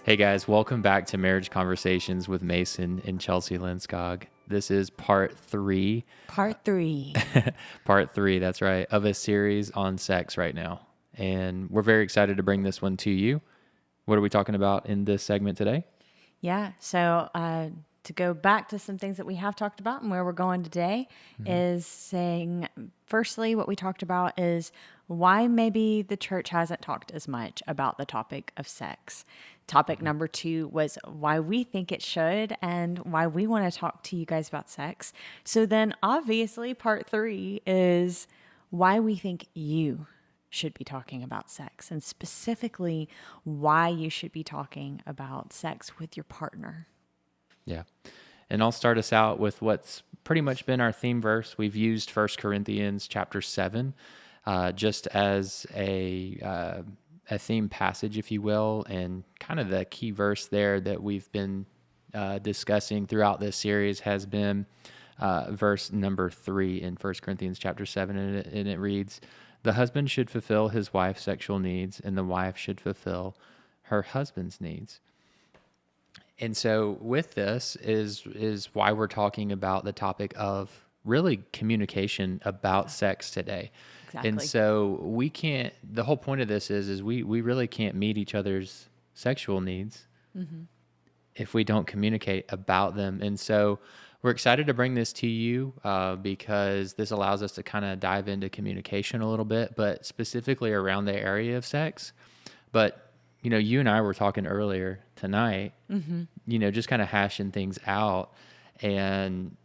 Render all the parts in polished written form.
Hey guys, welcome back to Marriage Conversations with Mason and Chelsea Linskog. This is part three, Part three. that's right, of a series on sex right now. And we're very excited to bring this one to you. What are we talking about in this segment today? Yeah. So to go back to some things that we have talked about and where we're going today is saying, firstly, what we talked about is why maybe the church hasn't talked as much about the topic of sex. Topic number two was why we think it should and why we want to talk to you guys about sex. So then, obviously, part three is why we think you should be talking about sex and specifically why you should be talking about sex with your partner. Yeah. And I'll start us out with what's pretty much been our theme verse. We've used First Corinthians chapter 7 just as a theme passage, if you will, and kind of the key verse there that we've been discussing throughout this series has been verse number 3 in First Corinthians chapter 7, and it reads, "The husband should fulfill his wife's sexual needs, and the wife should fulfill her husband's needs." And so with this is why we're talking about the topic of really communication about sex today. And Exactly. so we can't, the whole point of this is we really can't meet each other's sexual needs if we don't communicate about them. And so we're excited to bring this to you because this allows us to kind of dive into communication a little bit, but specifically around the area of sex. But, you know, you and I were talking earlier tonight, just kind of hashing things out. And,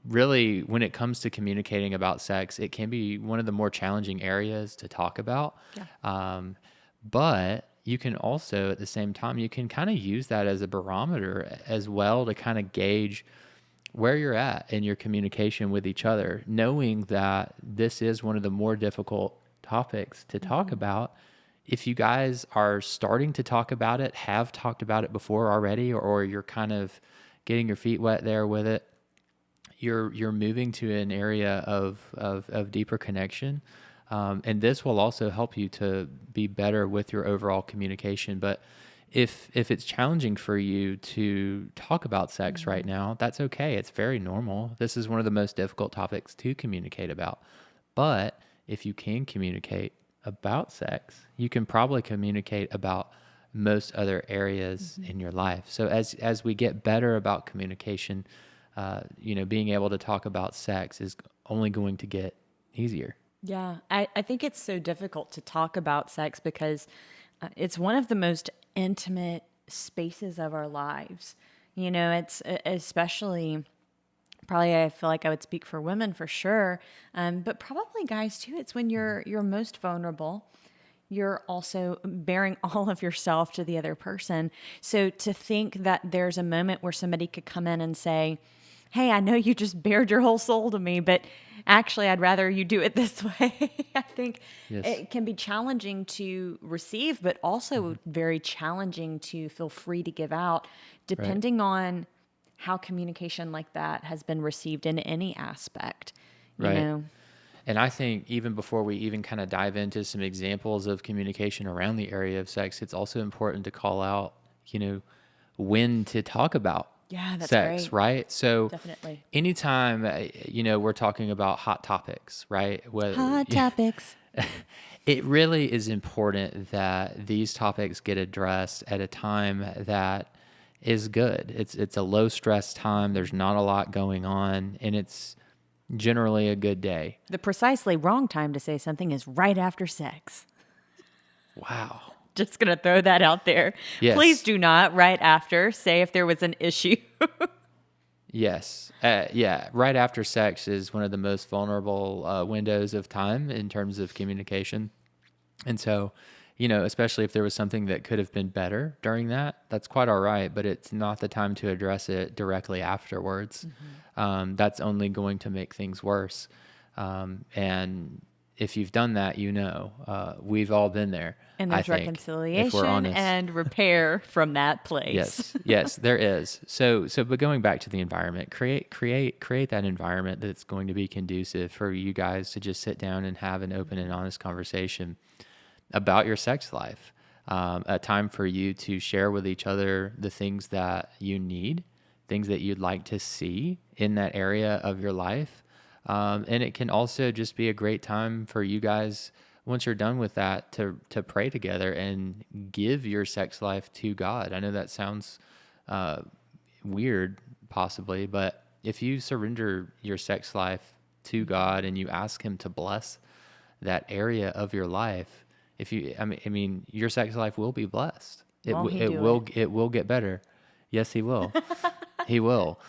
really when it comes to communicating about sex, it can be one of the more challenging areas to talk about. Yeah. But you can also, at the same time, you can kind of use that as a barometer as well to kind of gauge where you're at in your communication with each other, knowing that this is one of the more difficult topics to talk about. If you guys are starting to talk about it, have talked about it before already, or you're kind of getting your feet wet there with it, you're moving to an area of deeper connection. And this will also help you to be better with your overall communication. But if it's challenging for you to talk about sex right now, that's okay. It's very normal. This is one of the most difficult topics to communicate about. But if you can communicate about sex, you can probably communicate about most other areas in your life. So as we get better about communication, being able to talk about sex is only going to get easier. Yeah. I think it's so difficult to talk about sex because it's one of the most intimate spaces of our lives. It's especially probably I feel like I would speak for women for sure, but probably guys too. It's when you're most vulnerable. You're also bearing all of yourself to the other person. So to think that there's a moment where somebody could come in and say, "Hey, I know you just bared your whole soul to me, but actually, I'd rather you do it this way." I think Yes. it can be challenging to receive, but also very challenging to feel free to give out, Right. depending on how communication like that has been received in any aspect, you Right. know? And I think even before we even kind of dive into some examples of communication around the area of sex, it's also important to call out, when to talk about Yeah, that's sex, great. right? So Definitely. anytime, we're talking about hot topics, right? Hot topics. It really is important that these topics get addressed at a time that is good. It's a low stress time. There's not a lot going on, and it's generally a good day. The precisely wrong time to say something is right after sex. Wow. Just going to throw that out there. Please Yes. do not, right after, say if there was an issue. Yes. Yeah. Right after sex is one of the most vulnerable windows of time in terms of communication. And so, especially if there was something that could have been better during that, that's quite all right, but it's not the time to address it directly afterwards. That's only going to make things worse. And if you've done that, we've all been there, And I there's think, if we're reconciliation honest. and repair from that place. Yes, there is. But going back to the environment, create that environment that's going to be conducive for you guys to just sit down and have an open and honest conversation about your sex life. a time for you to share with each other the things that you need, things that you'd like to see in that area of your life. And it can also just be a great time for you guys, once you're done with that, to pray together and give your sex life to God. I know that sounds weird, possibly, but if you surrender your sex life to God and you ask Him to bless that area of your life, I mean, your sex life will be blessed. Won't He do it? It will get better. Yes, He will. He will.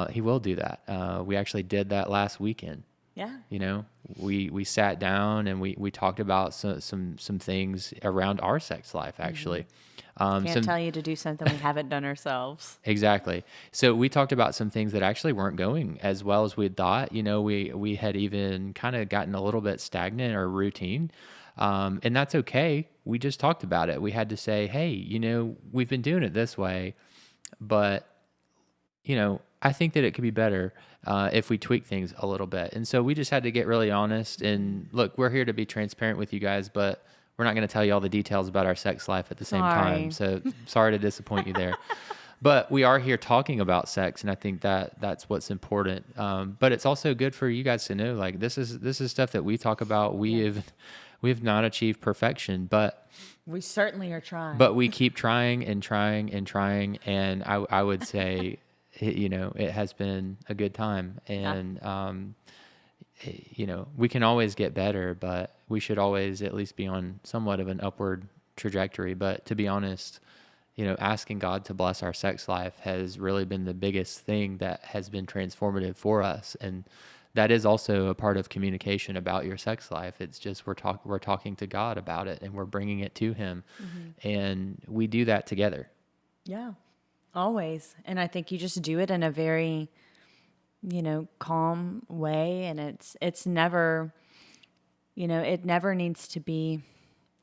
He will do that. We actually did that last weekend. Yeah. You know, we sat down and we talked about some things around our sex life, actually. Can't tell you to do something we haven't done ourselves. Exactly. So we talked about some things that actually weren't going as well as we'd thought. You know, we had even kind of gotten a little bit stagnant or routine. And that's okay. We just talked about it. We had to say, hey, you know, we've been doing it this way, but, you know, I think that it could be better if we tweak things a little bit. And so we just had to get really honest. And look, we're here to be transparent with you guys, but we're not going to tell you all the details about our sex life at the same time. So sorry to disappoint you there. But we are here talking about sex, and I think that that's what's important. But it's also good for you guys to know, like, this is stuff that we talk about. We have not achieved perfection, but We certainly are trying. but we keep trying and trying and trying. And I would say, you know, it has been a good time. And, you know, we can always get better, but we should always at least be on somewhat of an upward trajectory. But to be honest, you know, asking God to bless our sex life has really been the biggest thing that has been transformative for us. And that is also a part of communication about your sex life. It's just we're talking to God about it, and we're bringing it to Him. And we do that together. Yeah, always. And I think you just do it in a very, you know, calm way. And it's never, you know, it never needs to be,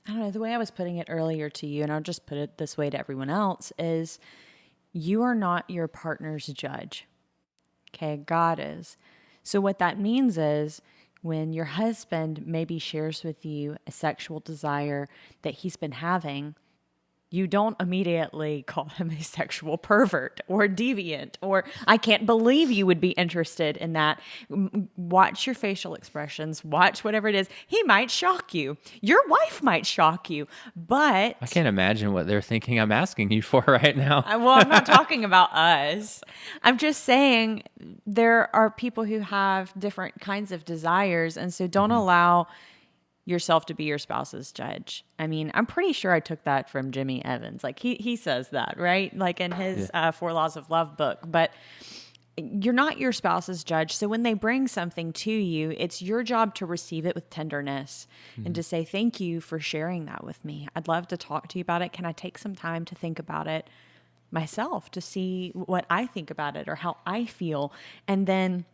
I don't know, the way I was putting it earlier to you, and I'll just put it this way to everyone else, is you are not your partner's judge. Okay, God is. So what that means is when your husband maybe shares with you a sexual desire that he's been having, you don't immediately call him a sexual pervert or deviant, or I can't believe you would be interested in that. Watch your facial expressions, watch whatever it is. He might shock you. Your wife might shock you, but I can't imagine what they're thinking I'm asking you for right now. well, I'm not talking about us. I'm just saying there are people who have different kinds of desires, and so don't allow yourself to be your spouse's judge. I mean, I'm pretty sure I took that from Jimmy Evans. Like he says that, right? Like in his 4 Laws of Love book. But you're not your spouse's judge. So when they bring something to you, it's your job to receive it with tenderness and to say, thank you for sharing that with me. I'd love to talk to you about it. Can I take some time to think about it myself, to see what I think about it or how I feel? And then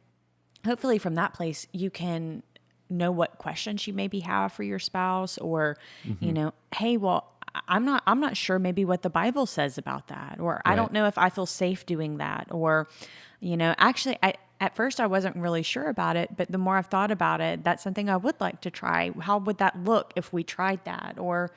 hopefully from that place, you can know what questions you maybe have for your spouse, or, you know, hey, well, I'm not sure maybe what the Bible says about that, or I don't know if I feel safe doing that, or, you know, actually at first I wasn't really sure about it, but the more I've thought about it, that's something I would like to try. How would that look if we tried that? Or,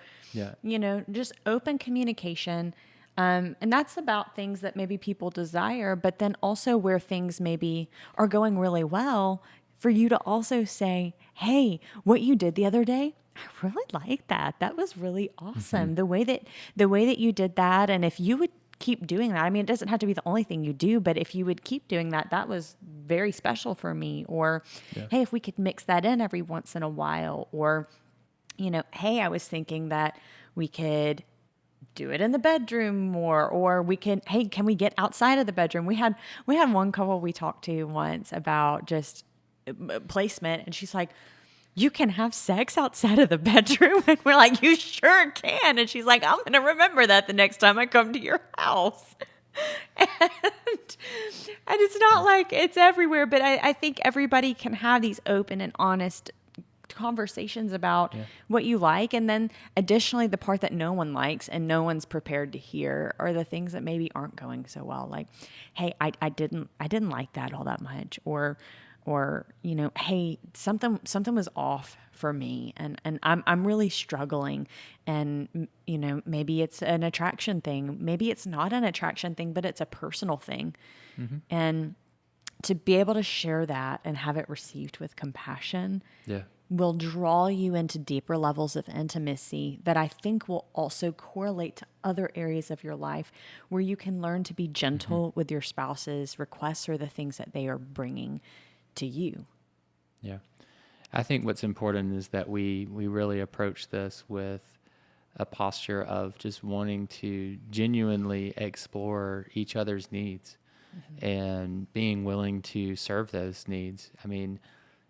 you know, just open communication. And that's about things that maybe people desire, but then also where things maybe are going really well, for you to also say, hey, what you did the other day, I really like that. That was really awesome. The way that you did that. And if you would keep doing that, I mean, it doesn't have to be the only thing you do, but if you would keep doing that, that was very special for me. Or, hey, if we could mix that in every once in a while, or, you know, hey, I was thinking that we could do it in the bedroom more, or we can, hey, can we get outside of the bedroom? We had one couple we talked to once about just placement, and she's like, you can have sex outside of the bedroom? And we're like, you sure can. And she's like, I'm going to remember that the next time I come to your house. And it's not like it's everywhere, but I think everybody can have these open and honest conversations about what you like. And then additionally, the part that no one likes and no one's prepared to hear are the things that maybe aren't going so well. Like, hey, I didn't like that all that much. or, hey, something was off for me, and I'm really struggling, and maybe it's an attraction thing, maybe it's not an attraction thing, but it's a personal thing. And to be able to share that and have it received with compassion Yeah. will draw you into deeper levels of intimacy that I think will also correlate to other areas of your life where you can learn to be gentle with your spouse's requests or the things that they are bringing to you. Yeah. I think what's important is that we really approach this with a posture of just wanting to genuinely explore each other's needs and being willing to serve those needs. I mean,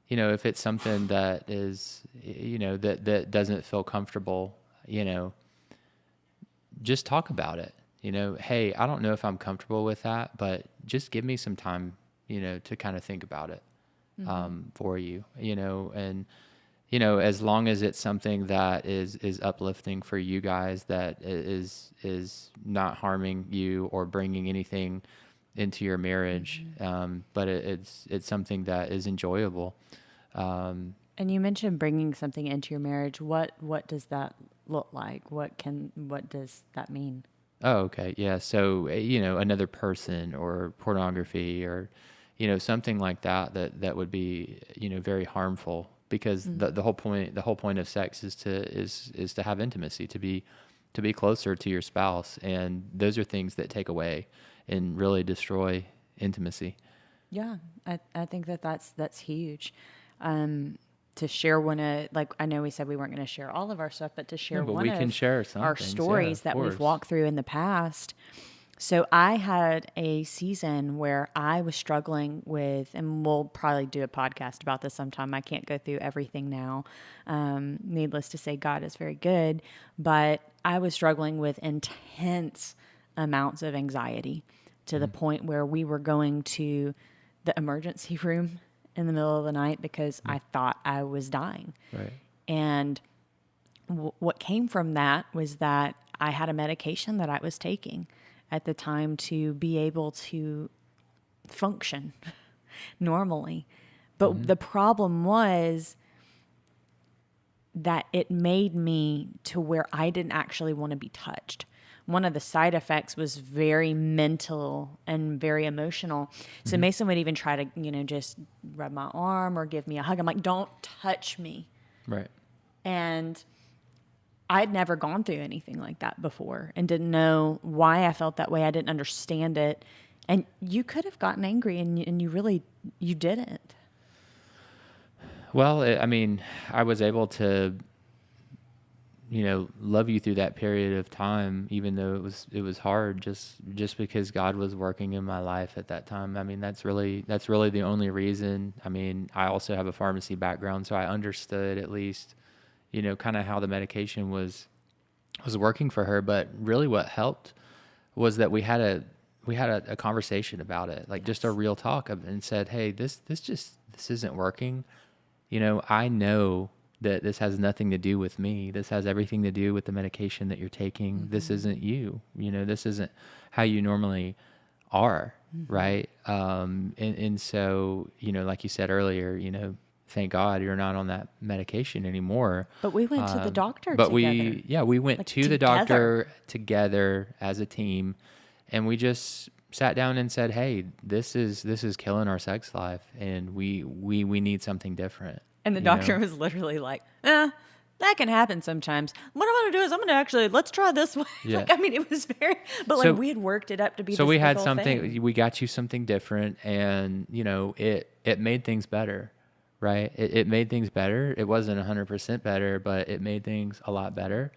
if it's something that is, that doesn't feel comfortable, just talk about it. Hey, I don't know if I'm comfortable with that, but just give me some time, to kind of think about it for you, and, as long as it's something that is uplifting for you guys, that is not harming you or bringing anything into your marriage, but it's something that is enjoyable. And you mentioned bringing something into your marriage. What does that look like? What does that mean? Oh, okay. Yeah. So, another person or pornography or, something like that would be, very harmful, because the whole point of sex is to have intimacy, to be closer to your spouse. And those are things that take away and really destroy intimacy. Yeah, I think that's huge. To share like I know we said we weren't going to share all of our stuff, but to share No, but one we can of share some our things. stories Yeah, that of we've course. walked through in the past. So I had a season where I was struggling with, and we'll probably do a podcast about this sometime. I can't go through everything now. Needless to say, God is very good, but I was struggling with intense amounts of anxiety to the point where we were going to the emergency room in the middle of the night because I thought I was dying. Right. And what came from that was that I had a medication that I was taking at the time to be able to function normally. But the problem was that it made me to where I didn't actually want to be touched. One of the side effects was very mental and very emotional. So Mason would even try to, just rub my arm or give me a hug. I'm like, don't touch me. Right. And I'd never gone through anything like that before and didn't know why I felt that way. I didn't understand it. And you could have gotten angry and you didn't. Well, I mean, I was able to, love you through that period of time, even though it was hard, just because God was working in my life at that time. I mean, that's really the only reason. I mean, I also have a pharmacy background, so I understood at least, kind of how the medication was working for her. But really what helped was that we had a conversation about it, like just a real talk and said, hey, this isn't working. I know that this has nothing to do with me. This has everything to do with the medication that you're taking. This isn't you. This isn't how you normally are, right? And so, like you said earlier, thank God you're not on that medication anymore. But we went to the doctor But together. we went Like, to the doctor together as a team, and we just sat down and said, hey, this is killing our sex life, and we need something different. And the doctor was literally like, that can happen sometimes. What I'm going to do is I'm going to actually, let's try this way. Yeah. Like, I mean, it was very, but So- like we had worked it up to be So this we big had old something, thing. we got you something different, and it made things better, right? It made things better. It wasn't 100% better, but it made things a lot better.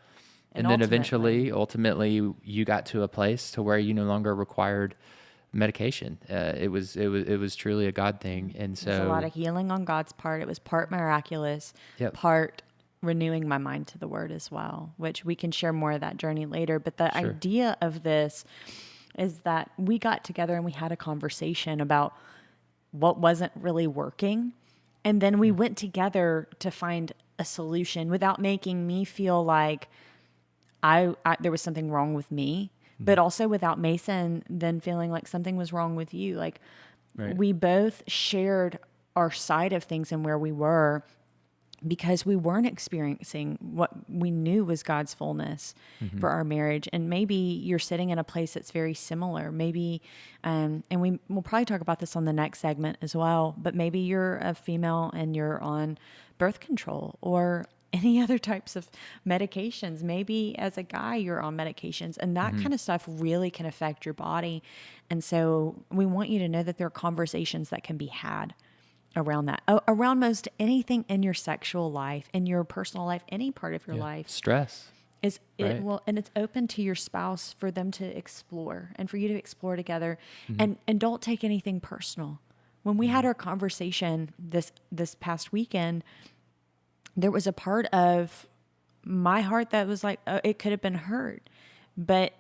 And And then ultimately, you got to a place to where you no longer required medication. It was truly a God thing, and so There's a lot of healing on God's part. It was part miraculous, Yep. part renewing my mind to the word as well, which we can share more of that journey later. But the Sure. idea of this is that we got together and we had a conversation about what wasn't really working. And then we went together to find a solution without making me feel like I there was something wrong with me, but also without Mason then feeling like something was wrong with you. Like Right. we both shared our side of things and where we were because we weren't experiencing what we knew was God's fullness for our marriage. And maybe you're sitting in a place that's very similar. Maybe, and we'll probably talk about this on the next segment as well, but maybe you're a female and you're on birth control or any other types of medications. Maybe as a guy, you're on medications, and that kind of stuff really can affect your body. And so we want you to know that there are conversations that can be had around that, around most anything in your sexual life, in your personal life, any part of your life. Stress. Is right? it will, and it's open to your spouse for them to explore and for you to explore together. And don't take anything personal. When we had our conversation this past weekend, there was a part of my heart that was like, it could have been hurt, but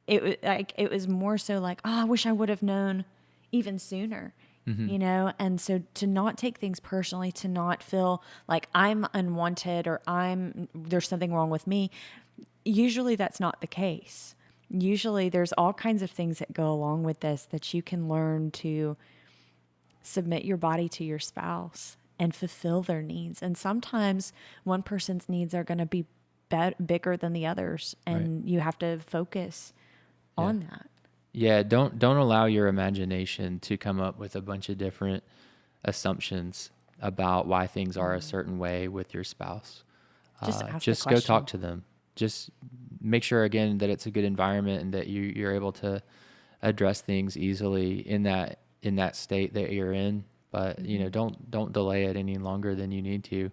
it was more so like, oh, I wish I would have known even sooner. You know, and so to not take things personally, to not feel like I'm unwanted or there's something wrong with me. Usually that's not the case. Usually there's all kinds of things that go along with this that you can learn to submit your body to your spouse and fulfill their needs. And sometimes one person's needs are going to be bigger than the others, and you have to focus on that. Yeah, don't allow your imagination to come up with a bunch of different assumptions about why things are a certain way with your spouse. Just ask the Just go question. talk to them. Just make sure again that it's a good environment and that you're able to address things easily in that state that you're in. But you know, don't delay it any longer than you need to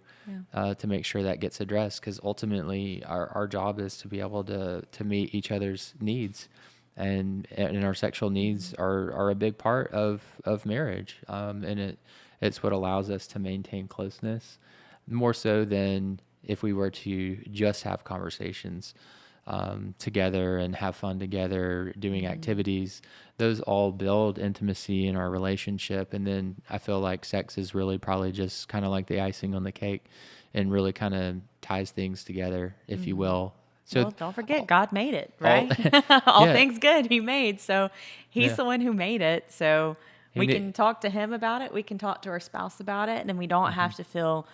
make sure that gets addressed. Because ultimately, our job is to be able to meet each other's needs. And our sexual needs are a big part of marriage, and it's what allows us to maintain closeness more so than if we were to just have conversations together and have fun together, doing activities. Those all build intimacy in our relationship, and then I feel like sex is really probably just kind of like the icing on the cake, and really kind of ties things together, if you will. So Well, don't forget, God made it, right? All things good He made. So He's the one who made it. So we can talk to Him about it. We can talk to our spouse about it, and then we don't have to feel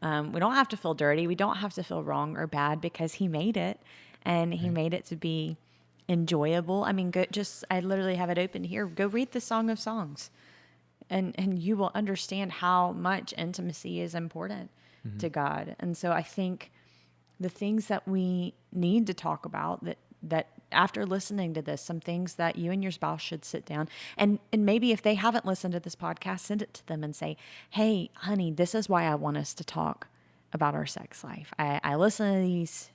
dirty. We don't have to feel wrong or bad because He made it, and He made it to be enjoyable. I mean, I literally have it open here. Go read the Song of Songs, and you will understand how much intimacy is important to God. And so I think the things that we need to talk about that after listening to this, some things that you and your spouse should sit down and maybe if they haven't listened to this podcast, send it to them and say, hey, honey, this is why I want us to talk about our sex life. I listen to these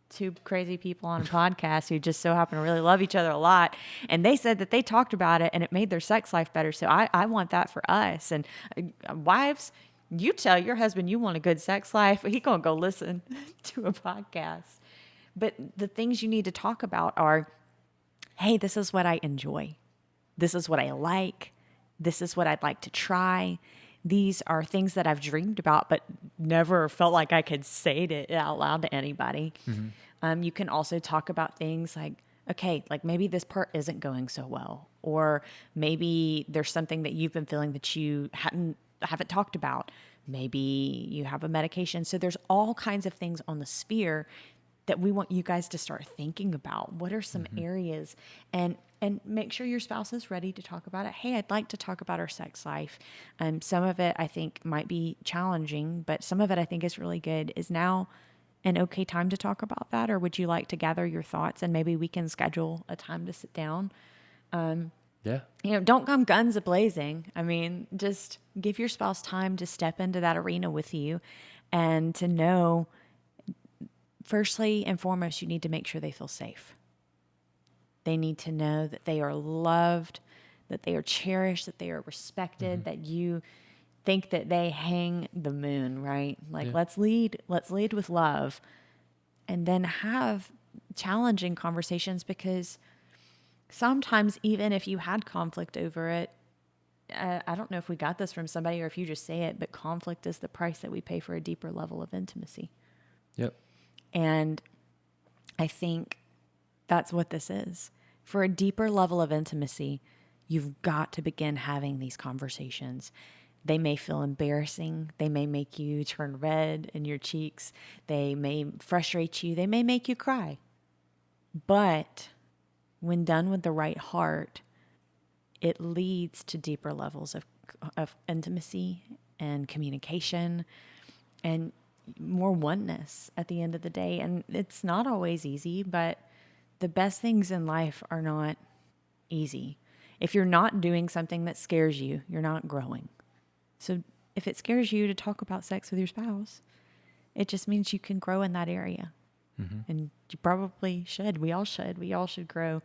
two crazy people on a podcast who just so happen to really love each other a lot. And they said that they talked about it and it made their sex life better. So I want that for us. And wives, you tell your husband you want a good sex life, he gonna go listen to a podcast. But the things you need to talk about are, hey, this is what I enjoy. This is what I like. This is what I'd like to try. These are things that I've dreamed about, but never felt like I could say it out loud to anybody. You can also talk about things like, okay, like maybe this part isn't going so well, or maybe there's something that you've been feeling that you haven't talked about. Maybe you have a medication. So there's all kinds of things on the sphere that we want you guys to start thinking about. What are some areas? And make sure your spouse is ready to talk about it. Hey, I'd like to talk about our sex life. Some of it I think might be challenging, but some of it I think is really good. Is now an okay time to talk about that? Or would you like to gather your thoughts and maybe we can schedule a time to sit down? Don't come guns a-blazing. I mean, just give your spouse time to step into that arena with you and to know, firstly and foremost, you need to make sure they feel safe. They need to know that they are loved, that they are cherished, that they are respected, that you think that they hang the moon, right? Like, let's lead with love, and then have challenging conversations, because sometimes even if you had conflict over it, I don't know if we got this from somebody or if you just say it, but conflict is the price that we pay for a deeper level of intimacy. Yep. And I think that's what this is. For a deeper level of intimacy, you've got to begin having these conversations. They may feel embarrassing. They may make you turn red in your cheeks. They may frustrate you. They may make you cry. But when done with the right heart, it leads to deeper levels of intimacy and communication and more oneness at the end of the day. And it's not always easy, but the best things in life are not easy. If you're not doing something that scares you, you're not growing. So if it scares you to talk about sex with your spouse, it just means you can grow in that area. And you probably should. We all should. We all should grow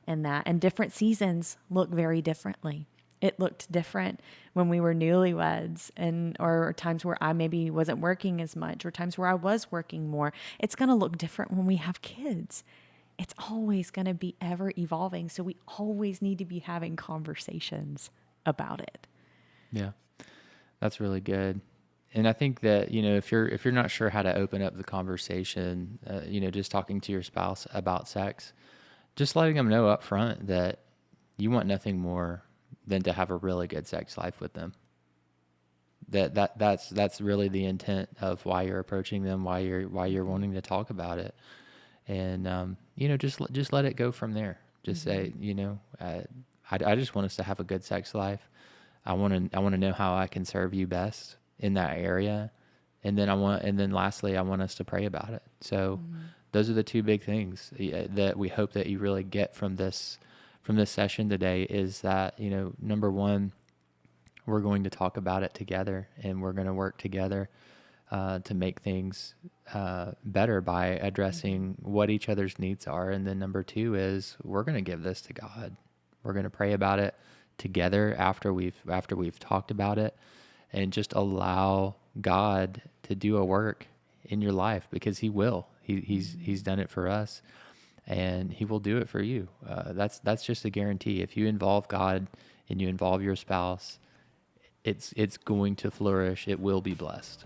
in that. And different seasons look very differently. It looked different when we were newlyweds, and or times where I maybe wasn't working as much, or times where I was working more. It's going to look different when we have kids. It's always going to be ever evolving. So we always need to be having conversations about it. Yeah, that's really good. And I think that, if you're not sure how to open up the conversation, just talking to your spouse about sex, just letting them know up front that you want nothing more than to have a really good sex life with them. That's really the intent of why you're approaching them, why you're wanting to talk about it. And just let it go from there. Just say, I just want us to have a good sex life. I want to know how I can serve you best in that area. And then lastly, I want us to pray about it. So those are the two big things that we hope that you really get from this session today, is that, number one, we're going to talk about it together, and we're going to work together to make things better by addressing what each other's needs are. And then number two is we're going to give this to God. We're going to pray about it together after we've talked about it, and just allow God to do a work in your life, because He will. He's done it for us, and He will do it for you. That's just a guarantee. If you involve God and you involve your spouse, it's going to flourish. It will be blessed.